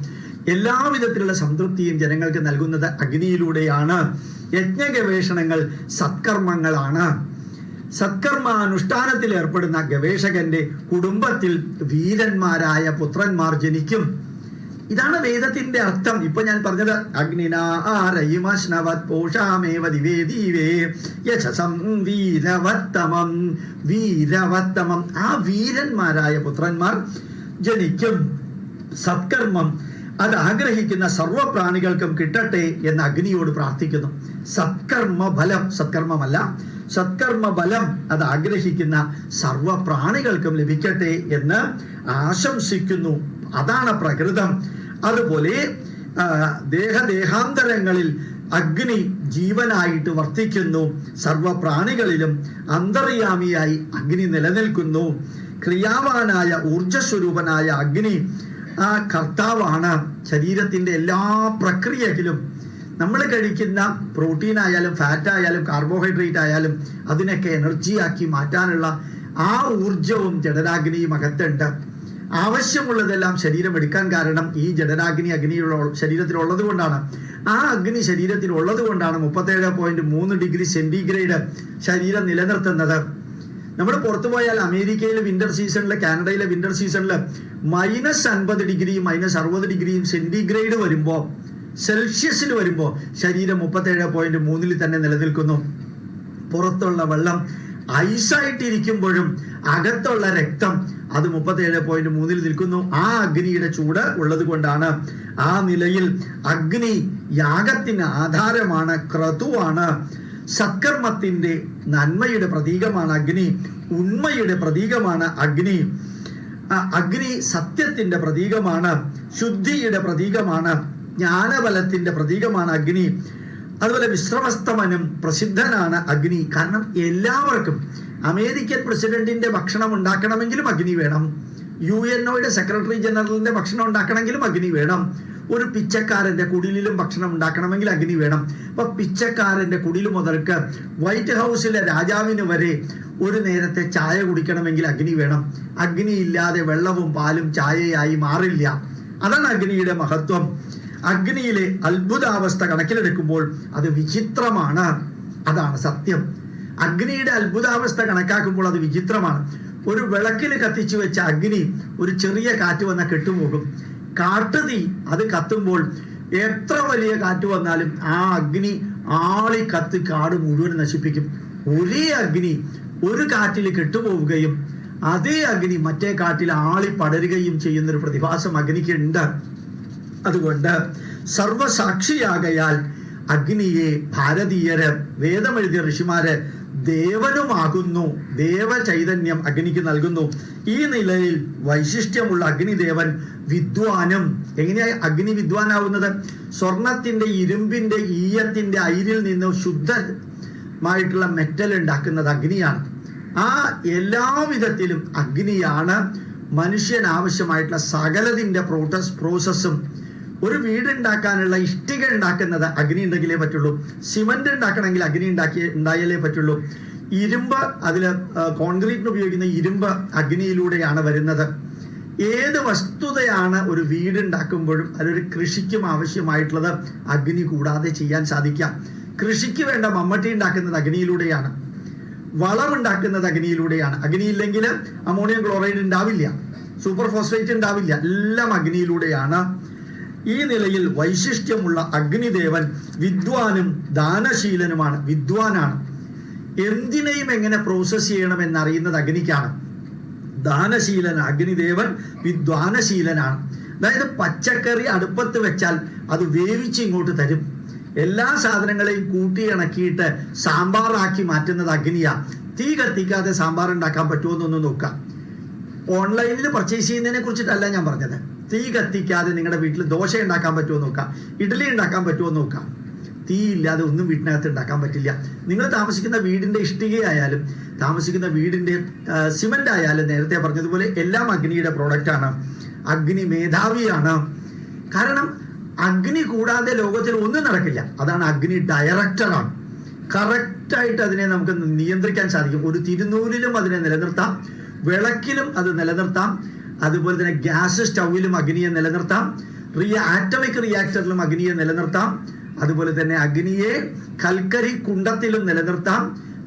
എല്ലാവിധത്തിലുള്ള സംതൃപ്തിയും ജനങ്ങൾക്ക് നൽകുന്നത് അഗ്നിയിലൂടെയാണ്. യജ്ഞ ഗവേഷണങ്ങൾ സത്കർമ്മങ്ങളാണ്. സത്കർമാനുഷ്ഠാനത്തിൽ ഏർപ്പെടുന്ന ഗവേഷകന്റെ കുടുംബത്തിൽ വീരന്മാരായ പുത്രന്മാർ ജനിക്കും. ഇതാണ് വേദത്തിന്റെ അർത്ഥം. ഇപ്പൊ ഞാൻ പറഞ്ഞത് അഗ്നിനാരയിമശ്നവത് പോഷാമേവ ദിവേ ദീവേ യശസം വീരവത്തമം. വീരവത്തമം, ആ വീരന്മാരായ പുത്രന്മാർ ജനിക്കും. സത്കർമ്മം അത് ആഗ്രഹിക്കുന്ന സർവപ്രാണികൾക്കും കിട്ടട്ടെ എന്ന് അഗ്നിയോട് പ്രാർത്ഥിക്കുന്നു. സത്കർമ്മ ഫലം, സത്കർമ്മമല്ല, സത്കർമ്മ ഫലം അത് ആഗ്രഹിക്കുന്ന സർവപ്രാണികൾക്കും ലഭിക്കട്ടെ എന്ന് ആശംസിക്കുന്നു. അതാണ് പ്രകൃതം. അതുപോലെ ദേഹാന്തരങ്ങളിൽ അഗ്നി ജീവനായിട്ട് വർത്തിക്കുന്നു. സർവപ്രാണികളിലും അന്തർയാമിയായി അഗ്നി നിലനിൽക്കുന്നു. ക്രിയാവാനായ ഊർജസ്വരൂപനായ അഗ്നി ആ കർത്താവാണ്. ശരീരത്തിന്റെ എല്ലാ പ്രക്രിയയിലും നമ്മൾ കഴിക്കുന്ന പ്രോട്ടീൻ ആയാലും ഫാറ്റ് ആയാലും കാർബോഹൈഡ്രേറ്റ് ആയാലും അതിനൊക്കെ എനർജിയാക്കി മാറ്റാനുള്ള ആ ഊർജവും ജഠരാഗ്നിയും അകത്തുണ്ട്. ആവശ്യമുള്ളതെല്ലാം ശരീരം എടുക്കാൻ കാരണം ഈ ജഠരാഗ്നി അഗ്നിയുള്ള ശരീരത്തിലുള്ളത് കൊണ്ടാണ്. ആ അഗ്നി ശരീരത്തിലുള്ളത് കൊണ്ടാണ് 37.3 ഡിഗ്രി സെന്റിഗ്രേഡ് ശരീരം നിലനിർത്തുന്നത്. നമ്മൾ പുറത്തു പോയാൽ അമേരിക്കയിലെ വിന്റർ സീസണിൽ, കാനഡയിലെ വിന്റർ സീസണിൽ -50 ഡിഗ്രിയും -60 ഡിഗ്രിയും സെന്റിഗ്രേഡ് വരുമ്പോൾ, സെൽഷ്യസിൽ വരുമ്പോൾ ശരീരം 37.3 തന്നെ നിലനിൽക്കുന്നു. പുറത്തുള്ള വെള്ളം ഐസായിട്ടിരിക്കുമ്പോഴും അകത്തുള്ള രക്തം അത് 37.3 നിൽക്കുന്നു. ആ അഗ്നിയുടെ ചൂട് ഉള്ളത് കൊണ്ടാണ്. ആ നിലയിൽ അഗ്നി യാഗത്തിന് ആധാരമാണ്, ക്രതുവാണ്. സത്കർമ്മത്തിന്റെ നന്മയുടെ പ്രതീകമാണ് അഗ്നി. ഉണ്മയുടെ പ്രതീകമാണ് അഗ്നി. അഗ്നി സത്യത്തിന്റെ പ്രതീകമാണ്, ശുദ്ധിയുടെ പ്രതീകമാണ്, ജ്ഞാനബലത്തിന്റെ പ്രതീകമാണ് അഗ്നി. അതുപോലെ വിശ്രമസ്തമനും പ്രസിദ്ധനാണ് അഗ്നി. കാരണം എല്ലാവർക്കും അമേരിക്കൻ പ്രസിഡന്റിന്റെ ഭക്ഷണം ഉണ്ടാക്കണമെങ്കിലും അഗ്നി വേണം. UNOയുടെ സെക്രട്ടറി ജനറലിന്റെ ഭക്ഷണം ഉണ്ടാക്കണമെങ്കിലും അഗ്നി വേണം. ഒരു പിച്ചക്കാരന്റെ കുടിലും ഭക്ഷണം ഉണ്ടാക്കണമെങ്കിൽ അഗ്നി വേണം. അപ്പൊ പിച്ചക്കാരന്റെ കുടിൽ മുതൽക്ക് വൈറ്റ് ഹൗസിലെ രാജാവിന് വരെ ഒരു നേരത്തെ ചായ കുടിക്കണമെങ്കിൽ അഗ്നി വേണം. അഗ്നി ഇല്ലാതെ വെള്ളവും പാലും ചായയായി മാറില്ല. അതാണ് അഗ്നിയുടെ മഹത്വം. അഗ്നിയിലെ അത്ഭുതാവസ്ഥ കണക്കിലെടുക്കുമ്പോൾ അത് വിചിത്രമാണ്. അതാണ് സത്യം. അഗ്നിയുടെ അത്ഭുതാവസ്ഥ കണക്കാക്കുമ്പോൾ അത് വിചിത്രമാണ്. ഒരു വിളക്കിൽ കത്തിച്ചു വെച്ച അഗ്നി ഒരു ചെറിയ കാറ്റ് വന്നാൽ കെട്ടുപോകും. കാട്ടുതീ അത് കത്തുമ്പോൾ എത്ര വലിയ കാറ്റ് വന്നാലും ആ അഗ്നി ആളി കത്തി കാട് മുഴുവൻ നശിപ്പിക്കും. ഒരേ അഗ്നി ഒരു കാറ്റിൽ കെട്ടുപോവുകയും അതേ അഗ്നി മറ്റേ കാറ്റിൽ ആളി പടരുകയും ചെയ്യുന്നൊരു പ്രതിഭാസം അഗ്നിക്കുണ്ട്. അതുകൊണ്ട് സർവസാക്ഷിയാകയാൽ അഗ്നിയെ ഭാരതീയര്, വേദമെഴുതിയ ഋഷിമാര് ദേവനുമാകുന്നു. ദേവചൈതന്യം അഗ്നിക്ക് നൽകുന്നു. ഈ നിലയിൽ വൈശിഷ്ട്യമുള്ള അഗ്നിദേവൻ വിദ്വാനും. എങ്ങനെയായി അഗ്നി വിദ്വാനാവുന്നത്? സ്വർണത്തിന്റെ, ഇരുമ്പിന്റെ, ഈയത്തിന്റെ അയിരിൽ നിന്ന് ശുദ്ധമായിട്ടുള്ള മെറ്റൽ ഉണ്ടാക്കുന്നത് അഗ്നിയാണ്. ആ എല്ലാവിധത്തിലും അഗ്നിയാണ് മനുഷ്യന് ആവശ്യമായിട്ടുള്ള സകലതിന്റെ പ്രോസസ്സും. ഒരു വീടുണ്ടാക്കാനുള്ള ഇഷ്ടിക ഉണ്ടാക്കുന്നത് അഗ്നി ഉണ്ടെങ്കിലേ പറ്റുള്ളൂ. സിമന്റ് ഉണ്ടാക്കണമെങ്കിൽ അഗ്നി ഉണ്ടായാലേ പറ്റുള്ളൂ. ഇരുമ്പ്, അതില് കോൺക്രീറ്റിന് ഉപയോഗിക്കുന്ന ഇരുമ്പ് അഗ്നിയിലൂടെയാണ് വരുന്നത്. ഏത് വസ്തുതയാണ് ഒരു വീടുണ്ടാക്കുമ്പോഴും അതൊരു കൃഷിക്കും ആവശ്യമായിട്ടുള്ളത് അഗ്നി കൂടാതെ ചെയ്യാൻ സാധിക്കാം. കൃഷിക്ക് വേണ്ട മമ്മട്ടി ഉണ്ടാക്കുന്നത് അഗ്നിയിലൂടെയാണ്. വളം ഉണ്ടാക്കുന്നത് അഗ്നിയിലൂടെയാണ്. അഗ്നിയില്ലെങ്കിൽ അമോണിയം ക്ലോറൈഡ് ഉണ്ടാവില്ല, സൂപ്പർ ഫോസ്ഫേറ്റ് ഉണ്ടാവില്ല. എല്ലാം അഗ്നിയിലൂടെയാണ്. ഈ നിലയിൽ വൈശിഷ്ട്യമുള്ള അഗ്നിദേവൻ വിദ്വാനും ദാനശീലനുമാണ്. വിദ്വാനാണ്. എന്തിനേയും എങ്ങനെ പ്രോസസ് ചെയ്യണം എന്നറിയുന്നത് അഗ്നിക്കാണ്. ദാനശീലൻ അഗ്നിദേവൻ വിദ്വാനശീലനാണ്. അതായത് പച്ചക്കറി അടുപ്പത്ത് വെച്ചാൽ അത് വേവിച്ച് ഇങ്ങോട്ട് തരും. എല്ലാ സാധനങ്ങളെയും കൂട്ടി ഇണക്കിയിട്ട് സാമ്പാറാക്കി മാറ്റുന്നത് അഗ്നിയാ. തീ കത്തിക്കാതെ സാമ്പാർ ഉണ്ടാക്കാൻ പറ്റുമോന്നൊന്ന് നോക്കാം. ഓൺലൈനിൽ പർച്ചേസ് ചെയ്യുന്നതിനെ കുറിച്ചിട്ടല്ല ഞാൻ പറഞ്ഞത്. തീ കത്തിക്കാതെ നിങ്ങളുടെ വീട്ടിൽ ദോശ ഉണ്ടാക്കാൻ പറ്റുമോ നോക്കാം, ഇഡ്ഡലി ഉണ്ടാക്കാൻ പറ്റുമോ നോക്കാം. തീ ഇല്ലാതെ ഒന്നും വീട്ടിനകത്ത് ഉണ്ടാക്കാൻ പറ്റില്ല. നിങ്ങൾ താമസിക്കുന്ന വീടിന്റെ ഇഷ്ടികയായാലും താമസിക്കുന്ന വീടിന്റെ സിമന്റ് ആയാലും നേരത്തെ പറഞ്ഞതുപോലെ എല്ലാം അഗ്നിയുടെ പ്രോഡക്റ്റാണ്. അഗ്നി മേധാവിയാണ്. കാരണം അഗ്നി കൂടാതെ ലോകത്തിൽ ഒന്നും നടക്കില്ല. അതാണ് അഗ്നി ഡയറക്ടറാണ്. കറക്റ്റായിട്ട് അതിനെ നമുക്ക് നിയന്ത്രിക്കാൻ സാധിക്കും. ഒരു തിരുനൂലിലും അതിനെ നിലനിർത്താം, വിളക്കിലും അത് നിലനിർത്താം, അതുപോലെ തന്നെ ഗ്യാസ് സ്റ്റൗവിലും അഗ്നിയെ നിലനിർത്താം, ആറ്റമിക് റിയാക്ടറിലും അഗ്നിയെ നിലനിർത്താം, അതുപോലെ തന്നെ അഗ്നിയെ കൽക്കരി കുണ്ടത്തിലും നിലനിർത്താം.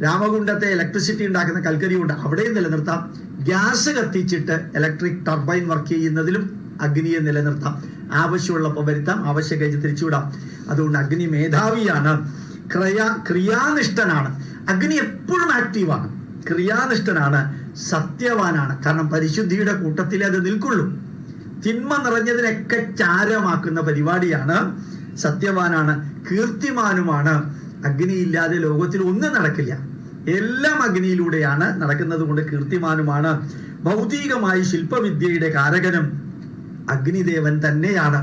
രാമകുണ്ടത്തെ ഇലക്ട്രിസിറ്റി ഉണ്ടാക്കുന്ന കൽക്കരി കൊണ്ട് അവിടെയും നിലനിർത്താം. ഗ്യാസ് കത്തിച്ചിട്ട് ഇലക്ട്രിക് ടർബൈൻ വർക്ക് ചെയ്യുന്നതിലും അഗ്നിയെ നിലനിർത്താം. ആവശ്യമുള്ളപ്പോൾ വരുത്താം, ആവശ്യം കഴിഞ്ഞ് തിരിച്ചുവിടാം. അതുകൊണ്ട് അഗ്നി മേധാവിയാണ്, ക്രിയാനിഷ്ഠനാണ്. അഗ്നി എപ്പോഴും ആക്റ്റീവാണ്, ക്രിയാനിഷ്ഠനാണ്, സത്യവാനാണ്. കാരണം പരിശുദ്ധിയുടെ കൂട്ടത്തിലേ അത് നിൽക്കുള്ളൂ. തിന്മ നിറഞ്ഞതിനൊക്കെ ചാരമാക്കുന്ന പരിപാടിയാണ്. സത്യവാനാണ്, കീർത്തിമാനുമാണ്. അഗ്നിയില്ലാതെ ലോകത്തിൽ ഒന്നും നടക്കില്ല. എല്ലാം അഗ്നിയിലൂടെയാണ് നടക്കുന്നത് കൊണ്ട് കീർത്തിമാനുമാണ്. ഭൗതികമായി ശില്പവിദ്യയുടെ കാരകനും അഗ്നിദേവൻ തന്നെയാണ്.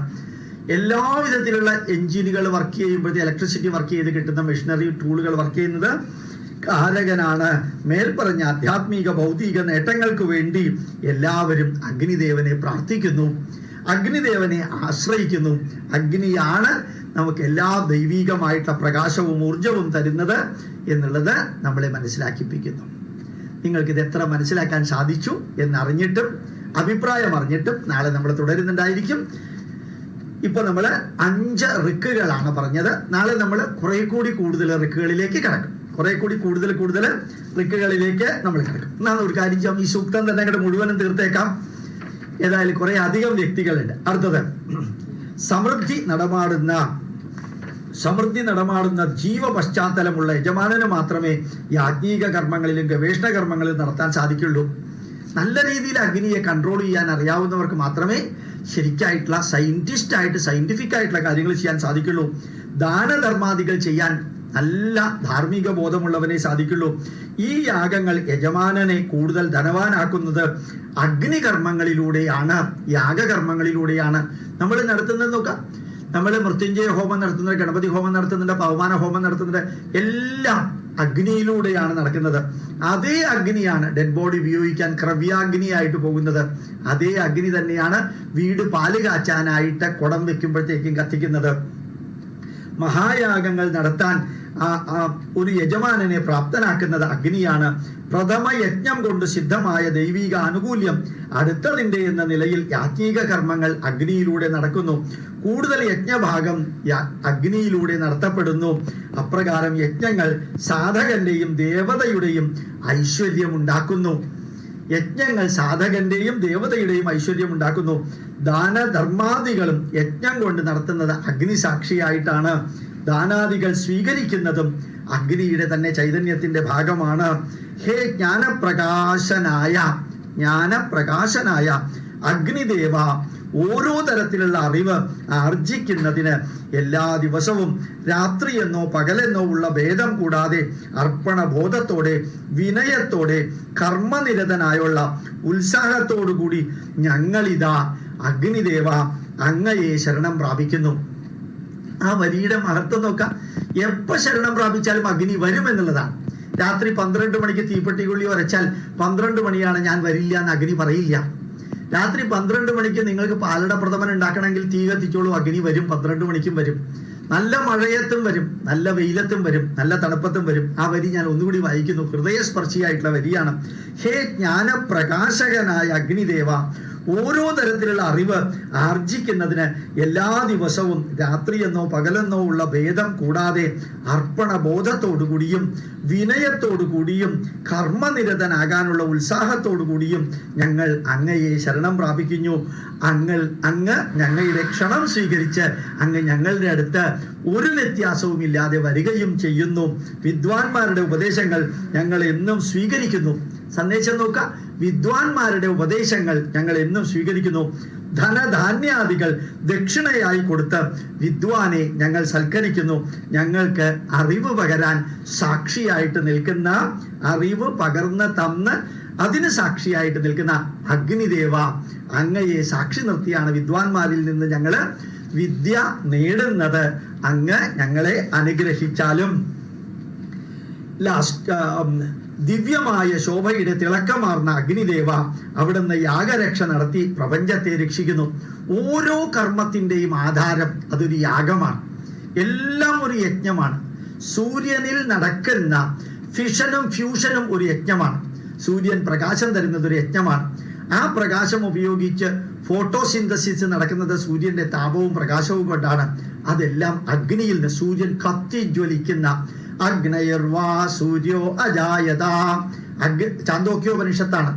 എല്ലാവിധത്തിലുള്ള എഞ്ചിനുകൾ വർക്ക് ചെയ്യുമ്പോഴത്തെ ഇലക്ട്രിസിറ്റി വർക്ക് ചെയ്ത് കിട്ടുന്ന മെഷീനറി ടൂളുകൾ വർക്ക് ചെയ്യുന്നത് കാരകനാണ്. മേൽപ്പറഞ്ഞ ആധ്യാത്മിക ഭൗതിക നേട്ടങ്ങൾക്ക് വേണ്ടി എല്ലാവരും അഗ്നിദേവനെ പ്രാർത്ഥിക്കുന്നു, അഗ്നിദേവനെ ആശ്രയിക്കുന്നു. അഗ്നിയാണ് നമുക്ക് എല്ലാ ദൈവികമായിട്ടുള്ള പ്രകാശവും ഊർജവും തരുന്നത് എന്നുള്ളത് നമ്മളെ മനസ്സിലാക്കിപ്പിക്കുന്നു. നിങ്ങൾക്കിത് എത്ര മനസ്സിലാക്കാൻ സാധിച്ചു എന്നറിഞ്ഞിട്ടും അഭിപ്രായം അറിഞ്ഞിട്ടും നാളെ നമ്മൾ തുടരുന്നുണ്ടായിരിക്കും. ഇപ്പൊ നമ്മൾ 5 റിക്കുകളാണ് പറഞ്ഞത്. നാളെ നമ്മൾ കുറെ കൂടി കൂടുതൽ റിക്കുകളിലേക്ക് കിടക്കും. കുറെ കൂടി കൂടുതൽ റിക്കുകളിലേക്ക് നമ്മൾ കിടക്കും. എന്നാൽ ഒരു കാര്യം ചെയ്യാം, ഈ സൂക്തം തന്നെ അങ്ങോട്ട് മുഴുവനും തീർത്തേക്കാം. ഏതായാലും കുറെ അധികം വ്യക്തികളുണ്ട്. അടുത്തത് സമൃദ്ധി നടമാടുന്ന ജീവ പശ്ചാത്തലമുള്ള യജമാനന് മാത്രമേ യാജ്ഞിക കർമ്മങ്ങളിലും ഗവേഷണ കർമ്മങ്ങളിലും നടത്താൻ സാധിക്കുള്ളൂ. നല്ല രീതിയിൽ അഗ്നിയെ കൺട്രോൾ ചെയ്യാൻ അറിയാവുന്നവർക്ക് മാത്രമേ ശരിക്കായിട്ടുള്ള സയന്റിഫിക് ആയിട്ടുള്ള കാര്യങ്ങൾ ചെയ്യാൻ സാധിക്കുള്ളൂ. ദാനധർമാദികൾ ചെയ്യാൻ നല്ല ധാർമ്മിക ബോധമുള്ളവനെ സാധിക്കുള്ളൂ. ഈ യാഗങ്ങൾ യജമാനനെ കൂടുതൽ ധനവാനാക്കുന്നത് അഗ്നികർമ്മങ്ങളിലൂടെയാണ്, യാഗകർമ്മങ്ങളിലൂടെയാണ് നമ്മൾ നടത്തുന്നത്. നോക്കാം, നമ്മൾ മൃത്യുഞ്ജയ ഹോമം നടത്തുന്നത്, ഗണപതി ഹോമം നടത്തുന്നുണ്ട്, പവമാന ഹോമം നടത്തുന്നുണ്ട്, എല്ലാം അഗ്നിയിലൂടെയാണ് നടക്കുന്നത്. അതേ അഗ്നിയാണ് ഡെഡ് ബോഡി ഉപയോഗിക്കാൻ ക്രവ്യാഗ്നിയായിട്ട് പോകുന്നത്. അതേ അഗ്നി തന്നെയാണ് വീട് പാല് കാച്ചാനായിട്ട് കുടം വെക്കുമ്പോഴത്തേക്കും കത്തിക്കുന്നത്. മഹായാഗങ്ങൾ നടത്താൻ ഒരു യജമാനനെ പ്രാപ്തനാക്കുന്നത് അഗ്നിയാണ്. പ്രഥമ യജ്ഞം കൊണ്ട് സിദ്ധമായ ദൈവിക ആനുകൂല്യം അടുത്തതിൻ്റെ എന്ന നിലയിൽ യാജ്ഞിക കർമ്മങ്ങൾ അഗ്നിയിലൂടെ നടക്കുന്നു. കൂടുതൽ യജ്ഞഭാഗം അഗ്നിയിലൂടെ നടത്തപ്പെടുന്നു. അപ്രകാരം യജ്ഞങ്ങൾ സാധകന്റെയും ദേവതയുടെയും ഐശ്വര്യം ഉണ്ടാക്കുന്നു. യജ്ഞങ്ങൾ സാധകന്റെയും ദേവതയുടെയും ഐശ്വര്യം ഉണ്ടാക്കുന്നു. ദാനധർമാദികളും യജ്ഞം കൊണ്ട് നടത്തുന്നത് അഗ്നി സാക്ഷിയായിട്ടാണ്. ദാനാദികൾ സ്വീകരിക്കുന്നതും അഗ്നിയുടെ തന്നെ ചൈതന്യത്തിന്റെ ഭാഗമാണ്. ഹേ ജ്ഞാനപ്രകാശനായ അഗ്നിദേവ, ഓരോ തരത്തിലുള്ള അറിവ് ആർജിക്കുന്നതിന് എല്ലാ ദിവസവും രാത്രിയെന്നോ പകലെന്നോ ഉള്ള ഭേദം കൂടാതെ അർപ്പണബോധത്തോടെ വിനയത്തോടെ കർമ്മനിരതനായുള്ള ഉത്സാഹത്തോടുകൂടി ഞങ്ങളിതാ അഗ്നിദേവ അങ്ങയെ ശരണം പ്രാപിക്കുന്നു. ആ വരിയുടെ മഹത്വം നോക്കാം. എപ്പോൾ ശരണം പ്രാപിച്ചാലും അഗ്നി വരും എന്നുള്ളതാണ്. രാത്രി 12 മണിക്ക് തീപ്പെട്ടിക്കുള്ളി ഉരച്ചാൽ 12 മണിയാണ് ഞാൻ വരില്ല എന്ന് അഗ്നി പറയില്ല. രാത്രി 12 മണിക്ക് നിങ്ങൾക്ക് പാലട പ്രഥമൻ ഉണ്ടാക്കണമെങ്കിൽ തീ കത്തിച്ചോളൂ, അഗ്നി വരും. 12 മണിക്കും വരും. നല്ല മഴയത്തും വരും, നല്ല വെയിലത്തും വരും, നല്ല തണുപ്പത്തും വരും. ആ വരി ഞാൻ ഒന്നുകൂടി വായിക്കുന്നു. ഹൃദയസ്പർശിയായിട്ടുള്ള വരിയാണ്. ഹേ ജ്ഞാനപ്രകാശകനായ അഗ്നിദേവ, ഓരോ തരത്തിലുള്ള അറിവ് ആർജിക്കുന്നതിന് എല്ലാ ദിവസവും രാത്രിയെന്നോ പകലെന്നോ ഉള്ള ഭേദം കൂടാതെ അർപ്പണബോധത്തോടുകൂടിയും വിനയത്തോടുകൂടിയും കർമ്മനിരതനാകാനുള്ള ഉത്സാഹത്തോടുകൂടിയും ഞങ്ങൾ അങ്ങയെ ശരണം പ്രാപിക്കുന്നു. അങ്ങ് ഞങ്ങളുടെ ക്ഷണം സ്വീകരിച്ച് അങ്ങ് ഞങ്ങളുടെ അടുത്ത് ഒരു വ്യത്യാസവും ഇല്ലാതെ വരികയും ചെയ്യുന്നു. വിദ്വാൻമാരുടെ ഉപദേശങ്ങൾ ഞങ്ങൾ എന്നും സ്വീകരിക്കുന്നു. സന്ദേശം നോക്കാം. വിദ്വാൻമാരുടെ ഉപദേശങ്ങൾ ഞങ്ങൾ എന്നും സ്വീകരിക്കുന്നു. ധനധാന്യാദികൾ ദക്ഷിണയായി കൊടുത്ത് വിദ്വാനെ ഞങ്ങൾ സൽക്കരിക്കുന്നു. ഞങ്ങൾക്ക് അറിവ് പകരാൻ സാക്ഷിയായിട്ട് നിൽക്കുന്ന, അറിവ് പകർന്ന് തന്ന് അതിന് സാക്ഷിയായിട്ട് നിൽക്കുന്ന അഗ്നിദേവ, അങ്ങയെ സാക്ഷി നിർത്തിയാണ് വിദ്വാൻമാരിൽ നിന്ന് ഞങ്ങൾ വിദ്യ നേടുന്നത് അങ്ങ് ഞങ്ങളെ അനുഗ്രഹിച്ചാലും. ദിവ്യമായ ശോഭയുടെ തിളക്കമാർന്ന അഗ്നിദേവ, അവിടുന്ന് യാഗരക്ഷ നടത്തി പ്രപഞ്ചത്തെ രക്ഷിക്കുന്നു. ഓരോ കർമ്മത്തിൻ്റെയും ആധാരം അതൊരു യാഗമാണ്, എല്ലാം ഒരു യജ്ഞമാണ്. സൂര്യനിൽ നടക്കുന്ന ഫിഷനും ഫ്യൂഷനും ഒരു യജ്ഞമാണ്. സൂര്യൻ പ്രകാശം തരുന്നത് ഒരു യജ്ഞമാണ്. ആ പ്രകാശം ഉപയോഗിച്ച് ഫോട്ടോസിന്തസിസ് നടക്കുന്നത് സൂര്യന്റെ താപവും പ്രകാശവും കൊണ്ടാണ്. അതെല്ലാം അഗ്നിയിൽ നിന്ന്, സൂര്യൻ കത്തിജ്വലിക്കുന്ന അഗ്നയർവാ സൂര്യോ അജായത, ചാന്തോക്യോപനിഷത്താണ്.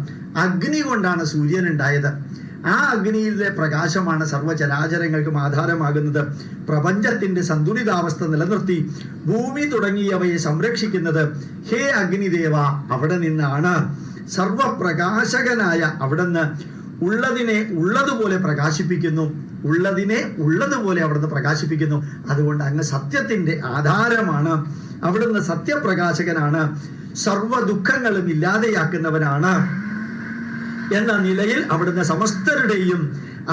അഗ്നി കൊണ്ടാണ് സൂര്യൻ ഉണ്ടായത്. ആ അഗ്നിയിലെ പ്രകാശമാണ് സർവ്വചരാചരങ്ങൾക്കും ആധാരമാകുന്നത്. പ്രപഞ്ചത്തിന്റെ സന്തുലിതാവസ്ഥ നിലനിർത്തി ഭൂമി തുടങ്ങിയവയെ സംരക്ഷിക്കുന്നത് ഹേ അഗ്നിദേവ അവിടെ നിന്നാണ്. സർവപ്രകാശകനായ അവിടുന്ന് ഉള്ളതിനെ ഉള്ളതുപോലെ പ്രകാശിപ്പിക്കുന്നു, ഉള്ളതിനെ ഉള്ളതുപോലെ അവിടുന്ന് പ്രകാശിപ്പിക്കുന്നു. അതുകൊണ്ട് അങ്ങ് സത്യത്തിന്റെ ആധാരമാണ്, അവിടുന്ന് സത്യപ്രകാശകനാണ്, സർവ ദുഃഖങ്ങളും ഇല്ലാതെയാക്കുന്നവനാണ് എന്ന നിലയിൽ അവിടുന്ന് സമസ്തരുടെയും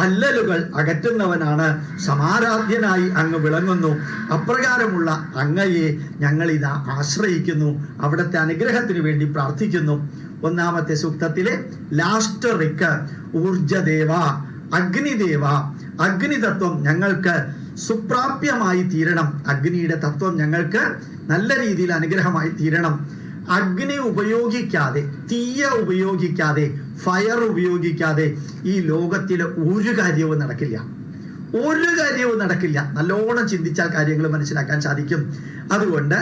അല്ലലുകൾ അകറ്റുന്നവനാണ്. സമാരാധ്യനായി അങ്ങ് വിളങ്ങുന്നു. അപ്രകാരമുള്ള അങ്ങയെ ഞങ്ങളിതാ ആശ്രയിക്കുന്നു, അവിടുത്തെ അനുഗ്രഹത്തിന് വേണ്ടി പ്രാർത്ഥിക്കുന്നു. ഒന്നാമത്തെ സൂക്തത്തിലെ ലാസ്റ്റ് റിക്ക് ഊർജദേവ, അഗ്നിദേവ, അഗ്നിതത്വം ഞങ്ങൾക്ക് സുപ്രാപ്യമായി തീരണം. അഗ്നിയുടെ തത്വം ഞങ്ങൾക്ക് നല്ല രീതിയിൽ അനുഗ്രഹമായി തീരണം. അഗ്നി ഉപയോഗിക്കാതെ, തീയ ഉപയോഗിക്കാതെ, ഫയർ ഉപയോഗിക്കാതെ ഈ ലോകത്തിൽ ഒരു കാര്യവും നടക്കില്ല, ഒരു കാര്യവും നടക്കില്ല. നല്ലോണം ചിന്തിച്ചാൽ കാര്യങ്ങൾ മനസ്സിലാക്കാൻ സാധിക്കും. അതുകൊണ്ട്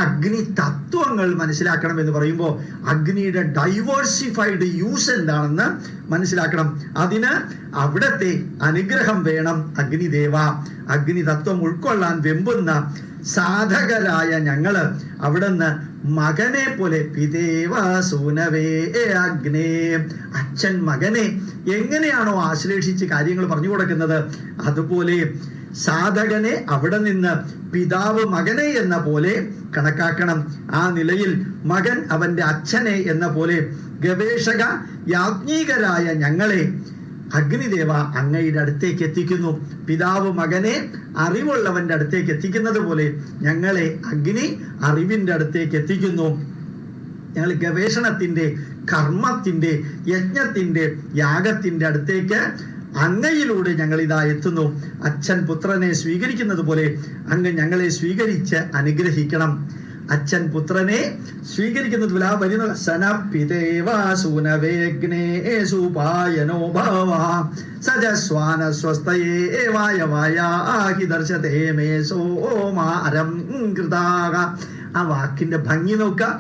അഗ്നി തത്വങ്ങൾ മനസ്സിലാക്കണം എന്ന് പറയുമ്പോൾ അഗ്നിയുടെ ഡൈവേഴ്സിഫൈഡ് യൂസ് എന്താണെന്ന് മനസ്സിലാക്കണം. അതിന് അവിടത്തെ അനുഗ്രഹം വേണം. അഗ്നിദേവ, അഗ്നി തത്വം ഉൾക്കൊള്ളാൻ വെമ്പുന്ന സാധകരായ ഞങ്ങള് അവിടുന്ന് മകനെ പോലെ, പിതേവ സൂനവേ അഗ്നേ, അച്ഛൻ മകനെ എങ്ങനെയാണോ ആശ്ലേഷിച്ച് കാര്യങ്ങൾ പറഞ്ഞു കൊടുക്കുന്നത് അതുപോലെ സാധകനെ അവിടെ നിന്ന് പിതാവ് മകനെ എന്ന പോലെ കണക്കാക്കണം. ആ നിലയിൽ മകൻ അവന്റെ അച്ഛനെ എന്ന പോലെ ഗവേഷക യാജ്ഞികരായ ഞങ്ങളെ അഗ്നിദേവ അങ്ങയുടെ അടുത്തേക്ക് എത്തിക്കുന്നു. പിതാവ് മകനെ അറിവുള്ളവന്റെ അടുത്തേക്ക് എത്തിക്കുന്നത് പോലെ ഞങ്ങളെ അഗ്നി അറിവിന്റെ അടുത്തേക്ക് എത്തിക്കുന്നു. ഞങ്ങൾ ഗവേഷണത്തിന്റെ, കർമ്മത്തിന്റെ, യജ്ഞത്തിന്റെ, യാഗത്തിന്റെ അടുത്തേക്ക് അങ്ങയിലൂടെ ഞങ്ങൾ ഇതാ എത്തുന്നു. അച്ഛൻ പുത്രനെ സ്വീകരിക്കുന്നത് പോലെ അങ്ങ് ഞങ്ങളെ സ്വീകരിച്ച് അനുഗ്രഹിക്കണം. അച്ഛൻ പുത്രനെ സ്വീകരിക്കുന്നത് പോലെ ആ വരുന്ന സനപിതേവാസൂനവേഗ്നേ സുപായനോ ഭവ സജസ്വാന സ്വസ്തയേ വായവായാഹി ദർശതേ മേ സോമാരം കൃതാക. ആ വാക്കിന്റെ ഭംഗി നോക്കുക.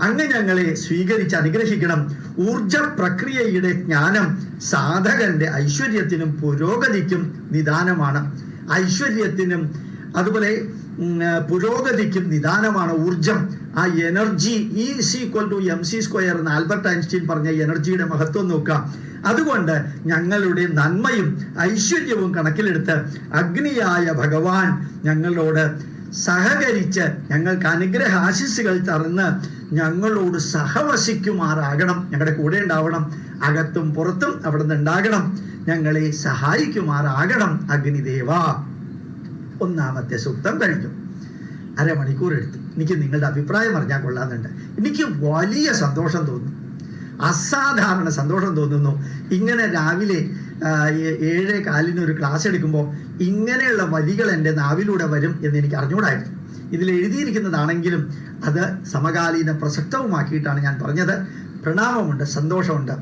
അങ്ങ് ഞങ്ങളെ സ്വീകരിച്ച് അനുഗ്രഹിക്കണം. ഊർജ പ്രക്രിയയുടെ ജ്ഞാനം സാധകന്റെ ഐശ്വര്യത്തിനും പുരോഗതിക്കും നിദാനമാണ്. ഐശ്വര്യത്തിനും അതുപോലെ പുരോഗതിക്കും നിദാനമാണ് ഊർജം. ആ എനർജി E=mc² എന്ന് ആൽബർട്ട് ഐൻസ്റ്റീൻ പറഞ്ഞ എനർജിയുടെ മഹത്വം നോക്കാം. അതുകൊണ്ട് ഞങ്ങളുടെ നന്മയും ഐശ്വര്യവും കണക്കിലെടുത്ത് അഗ്നിയായ ഭഗവാൻ ഞങ്ങളോട് സഹകരിച്ച് ഞങ്ങൾക്ക് അനുഗ്രഹ ആശിസ്സുകൾ തറന്ന് ഞങ്ങളോട് സഹവസിക്കുമാറാകണം. ഞങ്ങളുടെ കൂടെ ഉണ്ടാവണം, അകത്തും പുറത്തും അവിടുന്ന് ഉണ്ടാകണം, ഞങ്ങളെ സഹായിക്കുമാറാകണം അഗ്നിദേവ. ഒന്നാമത്തെ സൂക്തം കഴിഞ്ഞു. അരമണിക്കൂർ എടുത്തു. എനിക്ക് നിങ്ങളുടെ അഭിപ്രായം അറിഞ്ഞാൽ കൊള്ളാന്നുണ്ട്. എനിക്ക് വലിയ സന്തോഷം തോന്നുന്നു, അസാധാരണ സന്തോഷം തോന്നുന്നു. ഇങ്ങനെ രാവിലെ 7:15 ഒരു ക്ലാസ് എടുക്കുമ്പോൾ ഇങ്ങനെയുള്ള വരികൾ എൻ്റെ നാവിലൂടെ വരും എന്ന് എനിക്ക് അറിഞ്ഞുകൂടായിരുന്നു. ഇതിൽ എഴുതിയിരിക്കുന്നതാണെങ്കിലും അത് സമകാലീന പ്രസക്തവുമാക്കിയിട്ടാണ് ഞാൻ പറഞ്ഞത്. പ്രണാമമുണ്ട്, സന്തോഷമുണ്ട്.